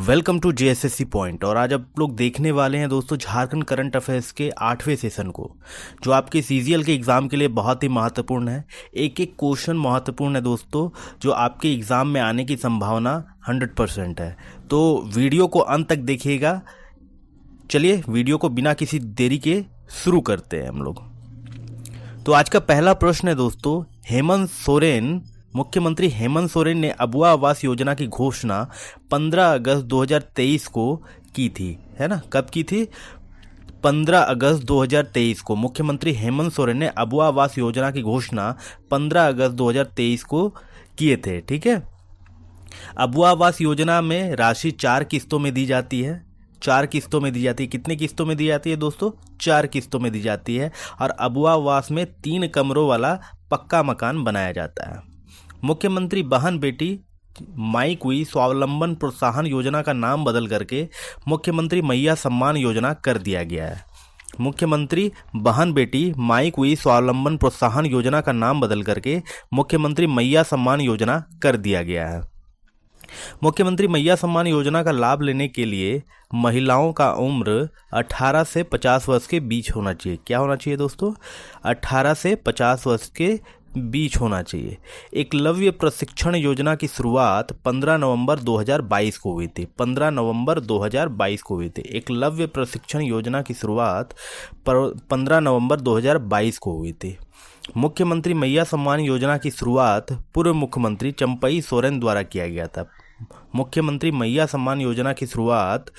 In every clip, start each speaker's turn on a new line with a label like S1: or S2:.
S1: Welcome to JSSC point. और आज आप लोग देखने वाले हैं दोस्तों झारखंड करंट अफेयर्स के 8वें सेशन को, जो आपके सीजीएल के एग्ज़ाम के लिए बहुत ही महत्वपूर्ण है। एक एक क्वेश्चन महत्वपूर्ण है दोस्तों, जो आपके एग्ज़ाम में आने की संभावना 100% है। तो वीडियो को अंत तक देखिएगा। चलिए वीडियो को बिना किसी देरी के शुरू करते हैं हम लोग। तो आज का पहला प्रश्न है दोस्तों, मुख्यमंत्री हेमंत सोरेन ने अबुआ आवास योजना की घोषणा 15 अगस्त 2023 को की थी, है ना। कब की थी? 15 अगस्त 2023 को मुख्यमंत्री हेमंत सोरेन ने अबुआ आवास योजना की घोषणा 15 अगस्त 2023 को किए थे। ठीक है। अबुआ आवास योजना में राशि 4 किस्तों में दी जाती है। 4 किस्तों में दी जाती है। कितनी किस्तों में दी जाती है दोस्तों? 4 किस्तों में दी जाती है। और अबुआ आवास में 3 कमरों वाला पक्का मकान बनाया जाता है। मुख्यमंत्री बहन बेटी माई कुई स्वावलंबन प्रोत्साहन योजना का नाम बदल करके मुख्यमंत्री मैया सम्मान योजना कर दिया गया है। मुख्यमंत्री बहन बेटी माई कुई स्वावलंबन प्रोत्साहन योजना का नाम बदल करके मुख्यमंत्री मैया सम्मान योजना कर दिया गया है। मुख्यमंत्री मैया सम्मान योजना का लाभ लेने के लिए महिलाओं का उम्र 18 से 50 वर्ष के बीच होना चाहिए। क्या होना चाहिए दोस्तों? 18 से 50 वर्ष के बीच होना चाहिए। एकलव्य प्रशिक्षण योजना की शुरुआत 15 नवंबर 2022 को हुई थी। 15 नवंबर 2022 को हुई थी। एकलव्य प्रशिक्षण योजना की शुरुआत 15 नवंबर 2022 को हुई थी। मुख्यमंत्री मैया सम्मान योजना की शुरुआत पूर्व मुख्यमंत्री चंपई सोरेन द्वारा किया गया था। मुख्यमंत्री मैया सम्मान योजना की शुरुआत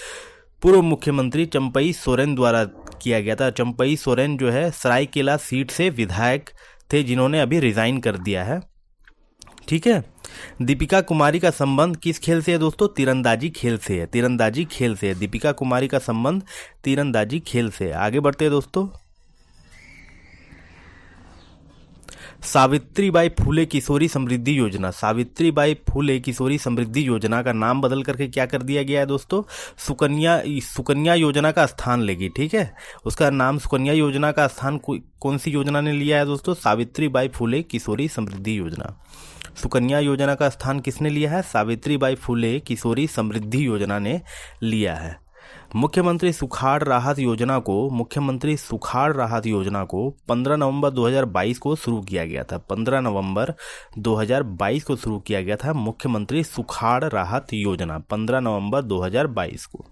S1: पूर्व मुख्यमंत्री चंपई सोरेन द्वारा किया गया था। चंपई सोरेन जो है सरायकेला सीट से विधायक थे, जिन्होंने अभी रिजाइन कर दिया है। ठीक है। दीपिका कुमारी का संबंध किस खेल से है दोस्तों? तीरंदाजी खेल से है। तीरंदाजी खेल से है। दीपिका कुमारी का संबंध तीरंदाजी खेल से है। आगे बढ़ते हैं दोस्तों। सावित्रीबाई फुले किशोरी समृद्धि योजना। सावित्रीबाई फुले किशोरी समृद्धि योजना का नाम बदल करके क्या कर दिया गया है दोस्तों? सुकन्या योजना का स्थान लेगी। ठीक है। उसका नाम सुकन्या योजना का स्थान कौन सी योजना ने लिया है दोस्तों? सावित्रीबाई फुले किशोरी समृद्धि योजना। सुकन्या योजना का स्थान किसने लिया है? सावित्रीबाई फुले किशोरी समृद्धि योजना ने लिया है। मुख्यमंत्री सुखाड़ राहत योजना को 15 नवंबर 2022 को शुरू किया गया था। 15 नवंबर 2022 को शुरू किया गया था मुख्यमंत्री सुखाड़ राहत योजना, 15 नवंबर 2022 को।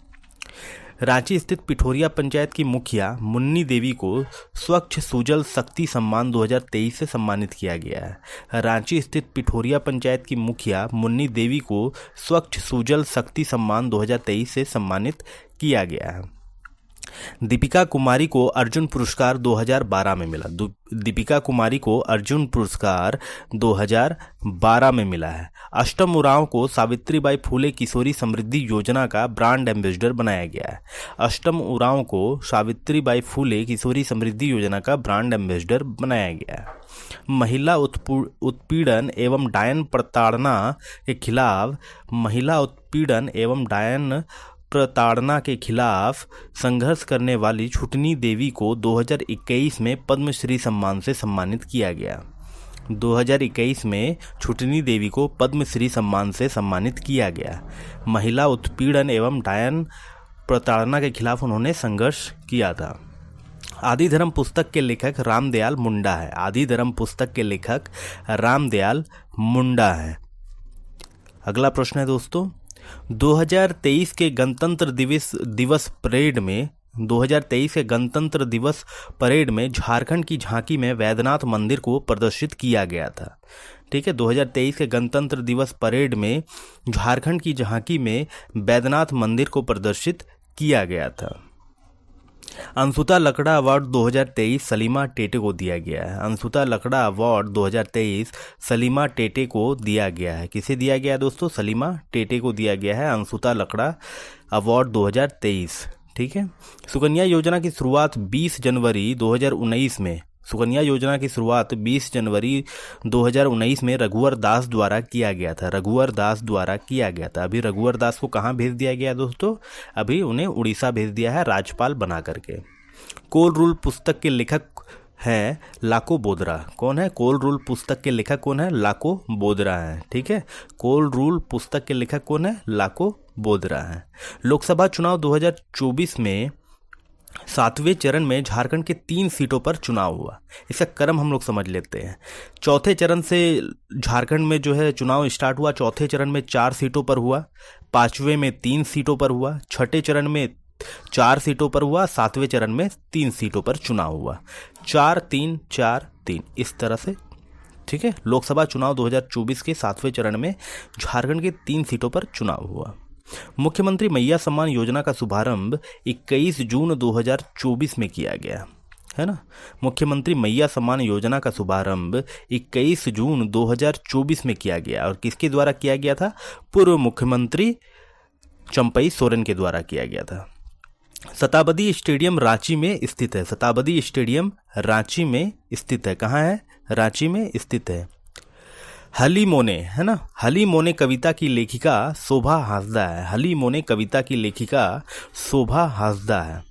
S1: रांची स्थित पिठोरिया पंचायत की मुखिया मुन्नी देवी को स्वच्छ सुजल शक्ति सम्मान 2023 से सम्मानित किया गया है। रांची स्थित पिठोरिया पंचायत की मुखिया मुन्नी देवी को स्वच्छ सुजल शक्ति सम्मान 2023 से सम्मानित किया गया है। दीपिका कुमारी को अर्जुन पुरस्कार 2012 में मिला। दीपिका कुमारी को अर्जुन पुरस्कार 2012 में मिला है। अष्टम उरांव को सावित्रीबाई फुले किशोरी समृद्धि योजना का ब्रांड एम्बेसडर बनाया गया है। अष्टम उरांव को सावित्रीबाई फुले किशोरी समृद्धि योजना का ब्रांड एम्बेसडर बनाया गया है। महिला उत्पीड़न एवं डायन प्रताड़ना के खिलाफ संघर्ष करने वाली छुटनी देवी को 2021 में पद्मश्री सम्मान से सम्मानित किया गया। 2021 में छुटनी देवी को पद्मश्री सम्मान से सम्मानित किया गया। महिला उत्पीड़न एवं डायन प्रताड़ना के खिलाफ उन्होंने संघर्ष किया था। आदि धर्म पुस्तक के लेखक रामदयाल मुंडा है। आदि धर्म पुस्तक के लेखक रामदयाल मुंडा है। अगला प्रश्न है दोस्तों, 2023 के गणतंत्र दिवस परेड में झारखंड की झांकी में वैद्यनाथ मंदिर को प्रदर्शित किया गया था। ठीक है। 2023 के गणतंत्र दिवस परेड में झारखंड की झांकी में वैद्यनाथ मंदिर को प्रदर्शित किया गया था। अंशुता लकड़ा अवार्ड 2023 सलीमा टेटे को दिया गया है। अंशुता लकड़ा अवार्ड 2023 सलीमा टेटे को दिया गया है। किसे दिया गया है दोस्तों? सलीमा टेटे को दिया गया है अंशुता लकड़ा अवार्ड 2023। ठीक है। सुकन्या योजना की शुरुआत 20 जनवरी 2019 में सुकन्या योजना की शुरुआत 20 जनवरी 2019 में रघुवर दास द्वारा किया गया था। रघुवर दास द्वारा किया गया था। अभी रघुवर दास को कहाँ भेज दिया गया दोस्तों? अभी उन्हें उड़ीसा भेज दिया है राज्यपाल बना करके। कोल रूल पुस्तक के लेखक है लाको बोदरा। कौन है? कोल रूल पुस्तक के लेखक कौन है? लाको बोदरा है। ठीक है, कोल रूल पुस्तक के लेखक कौन है? लाको बोदरा है। लोकसभा चुनाव 2024 में 7वें चरण में झारखंड के 3 सीटों पर चुनाव हुआ। इसका क्रम हम लोग समझ लेते हैं। चौथे चरण से झारखंड में जो है चुनाव स्टार्ट हुआ। चौथे चरण में 4 सीटों पर हुआ, 5वें में 3 सीटों पर हुआ, छठे चरण में 4 सीटों पर हुआ, 7वें चरण में 3 सीटों पर चुनाव हुआ। 4-3-4-3 इस तरह से। ठीक है, लोकसभा चुनाव 2024 के 7वें चरण में झारखंड के 3 सीटों पर चुनाव हुआ। मुख्यमंत्री मैया सम्मान योजना का शुभारंभ 21 जून 2024 में किया गया है ना। मुख्यमंत्री मैया सम्मान योजना का शुभारंभ 21 जून 2024 में किया गया और किसके द्वारा किया गया था? पूर्व मुख्यमंत्री चंपई सोरेन के द्वारा किया गया था। शताब्दी स्टेडियम रांची में स्थित है। शताब्दी स्टेडियम रांची में स्थित है। कहाँ है? रांची में स्थित है। हली मोने है ना, हली मोने कविता की लेखिका शोभा हासदा है। हली मोने कविता की लेखिका शोभा हासदा है।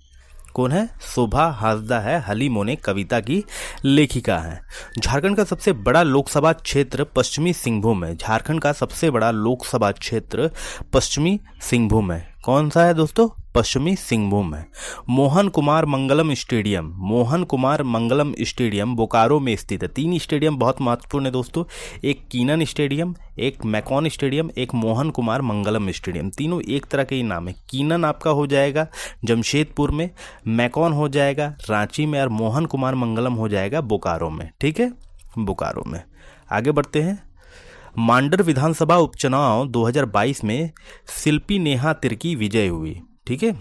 S1: कौन है? शोभा हासदा है, हली मोने कविता की लेखिका है। झारखंड का सबसे बड़ा लोकसभा क्षेत्र पश्चिमी सिंहभूम है। झारखंड का सबसे बड़ा लोकसभा क्षेत्र पश्चिमी सिंहभूम है। कौन सा है दोस्तों? पश्चिमी सिंहभूम है। मोहन कुमार मंगलम स्टेडियम, मोहन कुमार मंगलम स्टेडियम बोकारो में स्थित है। 3 स्टेडियम बहुत महत्वपूर्ण है दोस्तों, एक कीनन स्टेडियम, एक मैकॉन स्टेडियम, एक मोहन कुमार मंगलम स्टेडियम। तीनों एक तरह के ही नाम है। कीनन आपका हो जाएगा जमशेदपुर में, मैकॉन हो जाएगा रांची में और मोहन कुमार मंगलम हो जाएगा बोकारो में। ठीक है, बोकारो में। आगे बढ़ते हैं। मांडर विधानसभा उपचुनाव 2022 में शिल्पी नेहा तिर्की विजय हुई। ठीक है,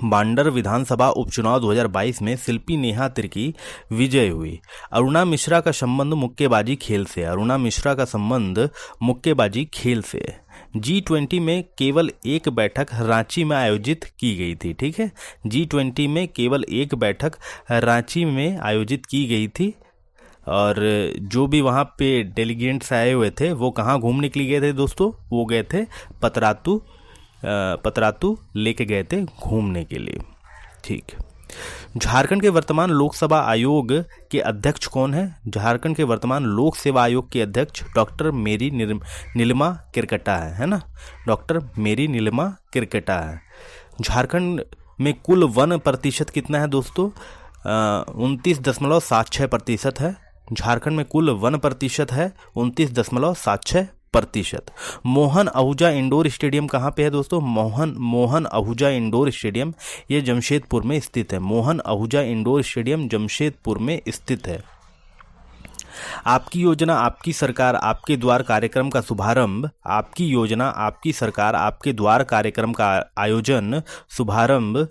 S1: मांडर विधानसभा उपचुनाव 2022 में शिल्पी नेहा तिर्की विजय हुई। अरुणा मिश्रा का संबंध मुक्केबाजी खेल से। अरुणा मिश्रा का संबंध मुक्केबाजी खेल से। G20 में केवल एक बैठक रांची में आयोजित की गई थी। ठीक है, G20 में केवल एक बैठक रांची में आयोजित की गई थी और जो भी वहाँ पे डेलीगेट्स आए हुए थे वो कहाँ घूमने के लिए गए थे दोस्तों? वो गए थे पतरातू लेके गए थे घूमने के लिए। ठीक। झारखंड के वर्तमान लोकसभा आयोग के अध्यक्ष कौन है? झारखंड के वर्तमान लोक सेवा आयोग के अध्यक्ष डॉक्टर मेरी नीलिमा किरकटा है ना, डॉक्टर मेरी नीलिमा किरकटा है। झारखंड में कुल वन प्रतिशत कितना है दोस्तों? 29.76% है। झारखंड में कुल वन प्रतिशत है 29.76%। मोहन आहूजा इंडोर स्टेडियम कहाँ पे है दोस्तों? मोहन आहूजा इंडोर स्टेडियम ये जमशेदपुर में स्थित है। मोहन आहूजा इंडोर स्टेडियम जमशेदपुर में स्थित है। आपकी योजना आपकी सरकार आपके द्वार कार्यक्रम का शुभारंभ, आपकी योजना आपकी सरकार आपके द्वार कार्यक्रम का आयोजन और शुभारंभ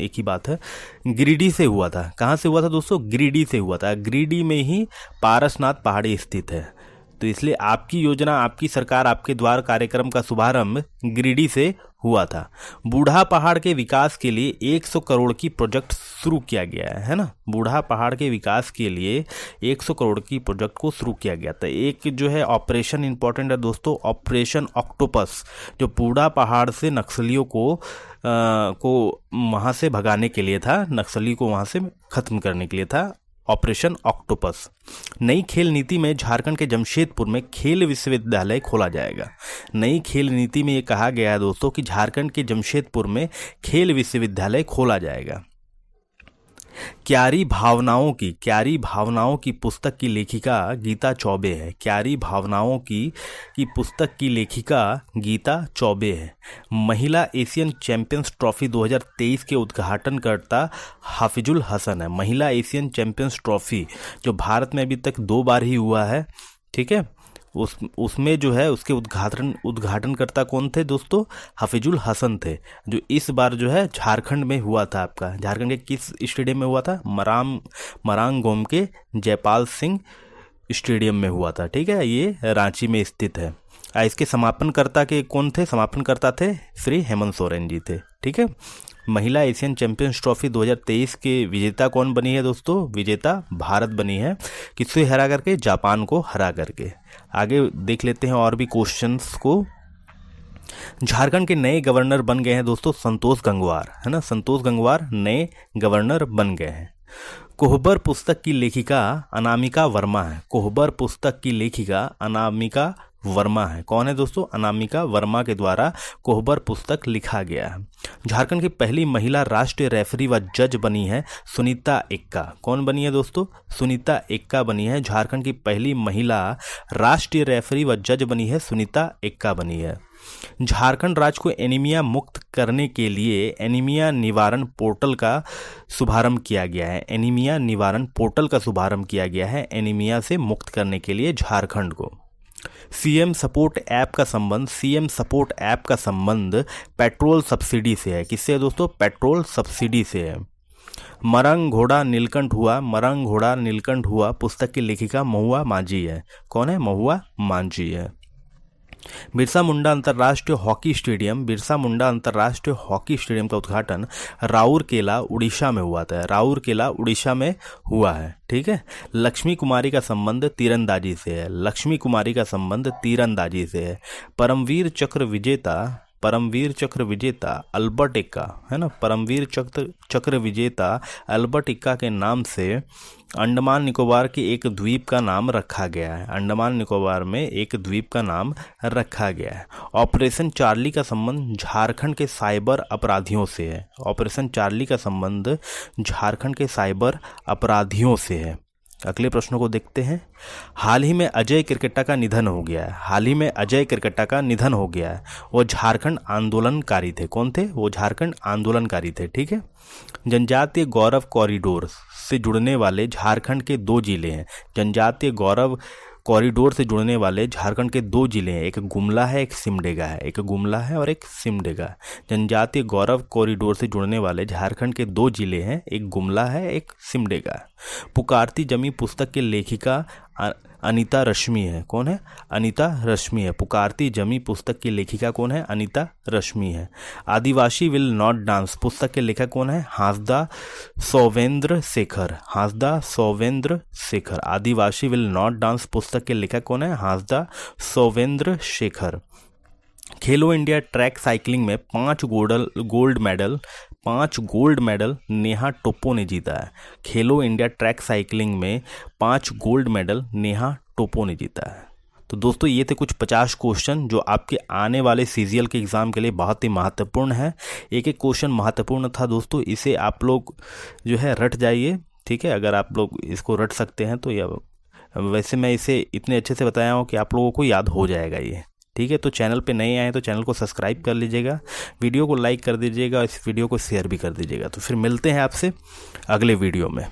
S1: एक ही बात है, गिरिडीह से हुआ था। कहाँ से हुआ था दोस्तों? गिरिडीह से हुआ था। गिरिडीह में ही पारसनाथ पहाड़ी स्थित है, तो इसलिए आपकी योजना आपकी सरकार आपके द्वार कार्यक्रम का शुभारंभ गिरिडीह से हुआ था। बूढ़ा पहाड़ के विकास के लिए 100 करोड़ की प्रोजेक्ट शुरू किया गया है ना। बूढ़ा पहाड़ के विकास के लिए 100 करोड़ की प्रोजेक्ट को शुरू किया गया था। एक जो है ऑपरेशन इंपॉर्टेंट है दोस्तों, ऑपरेशन ऑक्टोपस, जो बूढ़ा पहाड़ से नक्सलियों को वहाँ से भगाने के लिए था, नक्सली को वहाँ से खत्म करने के लिए था ऑपरेशन ऑक्टोपस। नई खेल नीति में झारखंड के जमशेदपुर में खेल विश्वविद्यालय खोला जाएगा। नई खेल नीति में ये कहा गया है दोस्तों कि झारखंड के जमशेदपुर में खेल विश्वविद्यालय खोला जाएगा। क्यारी भावनाओं की पुस्तक की लेखिका गीता चौबे है। क्यारी भावनाओं की पुस्तक की लेखिका गीता चौबे है। महिला एशियन चैंपियंस ट्रॉफी 2023 के उद्घाटनकर्ता हाफिजुल हसन है। महिला एशियन चैंपियंस ट्रॉफी जो भारत में अभी तक 2 बार ही हुआ है, ठीक है, उसमें जो है उसके उद्घाटनकर्ता कौन थे दोस्तों? हाफिजुल हसन थे, जो इस बार जो है झारखंड में हुआ था। आपका झारखंड के किस स्टेडियम में हुआ था? मरांगोम के जयपाल सिंह स्टेडियम में हुआ था। ठीक है, ये रांची में स्थित है। इसके समापनकर्ता के कौन थे? समापनकर्ता थे श्री हेमंत सोरेन जी थे। ठीक है, महिला एशियन चैंपियंस ट्रॉफी 2023 के विजेता कौन बनी है दोस्तों? विजेता भारत बनी है। किससे हरा करके? जापान को हरा करके। आगे देख लेते हैं और भी क्वेश्चंस को। झारखंड के नए गवर्नर बन गए हैं दोस्तों संतोष गंगवार, है ना। संतोष गंगवार नए गवर्नर बन गए हैं। कोहबर पुस्तक की लेखिका अनामिका वर्मा है। कोहबर पुस्तक की लेखिका अनामिका वर्मा है। कौन है दोस्तों? अनामिका वर्मा के द्वारा कोहबर पुस्तक लिखा गया है। झारखंड की पहली महिला राष्ट्रीय रेफरी व जज बनी है सुनीता एक्का। कौन बनी है दोस्तों? सुनीता एक्का बनी है। झारखंड की पहली महिला राष्ट्रीय रेफरी व जज बनी है सुनीता एक्का बनी है। झारखंड राज्य को एनीमिया मुक्त करने के लिए एनीमिया निवारण पोर्टल का शुभारंभ किया गया है। एनीमिया निवारण पोर्टल का शुभारंभ किया गया है एनीमिया से मुक्त करने के लिए झारखंड को। सीएम सपोर्ट ऐप का संबंध पेट्रोल सब्सिडी से है। किससे है दोस्तों? पेट्रोल सब्सिडी से है। मरंग घोड़ा नीलकंठ हुआ पुस्तक की लेखिका महुआ माझी है। कौन है? महुआ माझी है। बिरसा मुंडा अंतर्राष्ट्रीय हॉकी स्टेडियम का उद्घाटन राउरकेला उड़ीसा में हुआ था। राउरकेला उड़ीसा में हुआ है। ठीक है। लक्ष्मी कुमारी का संबंध तीरंदाजी से है। परमवीर चक्र विजेता अल्बर्ट एक्का है ना। परमवीर चक्र विजेता अल्बर्ट एक्का के नाम से अंडमान निकोबार के एक द्वीप का नाम रखा गया है। अंडमान निकोबार में एक द्वीप का नाम रखा गया है। ऑपरेशन चार्ली का संबंध झारखंड के साइबर अपराधियों से है। ऑपरेशन चार्ली का संबंध झारखंड के साइबर अपराधियों से है। अगले प्रश्नों को देखते हैं। हाल ही में अजय केरकेट्टा का निधन हो गया है। वो झारखंड आंदोलनकारी थे। कौन थे? वो झारखंड आंदोलनकारी थे। ठीक है। जनजातीय गौरव कॉरिडोर से जुड़ने वाले झारखंड के दो जिले हैं। जनजातीय गौरव कॉरिडोर से जुड़ने वाले झारखंड के दो जिले हैं। एक गुमला है, एक सिमडेगा है। जनजातीय गौरव कॉरिडोर से जुड़ने वाले झारखंड के दो जिले हैं। एक गुमला है, एक सिमडेगा है। पुकारती जमी पुस्तक की लेखिका अनीता रश्मि है। कौन है? अनीता रश्मि है। पुकारती जमी पुस्तक की लेखिका कौन है? अनीता रश्मि है। आदिवासी विल नॉट डांस पुस्तक के लेखक कौन है? हांसदा सौवेंद्र शेखर। आदिवासी विल नॉट डांस पुस्तक के लेखक कौन है? हांसदा सौवेंद्र शेखर। खेलो इंडिया ट्रैक साइकिलिंग में 5 गोल्ड मेडल नेहा टोप्पो ने जीता है। खेलो इंडिया ट्रैक साइकिलिंग में 5 गोल्ड मेडल नेहा टोप्पो ने जीता है। तो दोस्तों ये थे कुछ 50 क्वेश्चन जो आपके आने वाले सीजीएल के एग्ज़ाम के लिए बहुत ही महत्वपूर्ण है। एक एक क्वेश्चन महत्वपूर्ण था दोस्तों, इसे आप लोग जो है रट जाइए। ठीक है। अगर आप लोग इसको रट सकते हैं तो वैसे मैं इसे इतने अच्छे से बताया हूँ कि आप लोगों को याद हो जाएगा ये। ठीक है। तो चैनल पे नए आए तो चैनल को सब्सक्राइब कर लीजिएगा, वीडियो को लाइक कर दीजिएगा, इस वीडियो को शेयर भी कर दीजिएगा। तो फिर मिलते हैं आपसे अगले वीडियो में।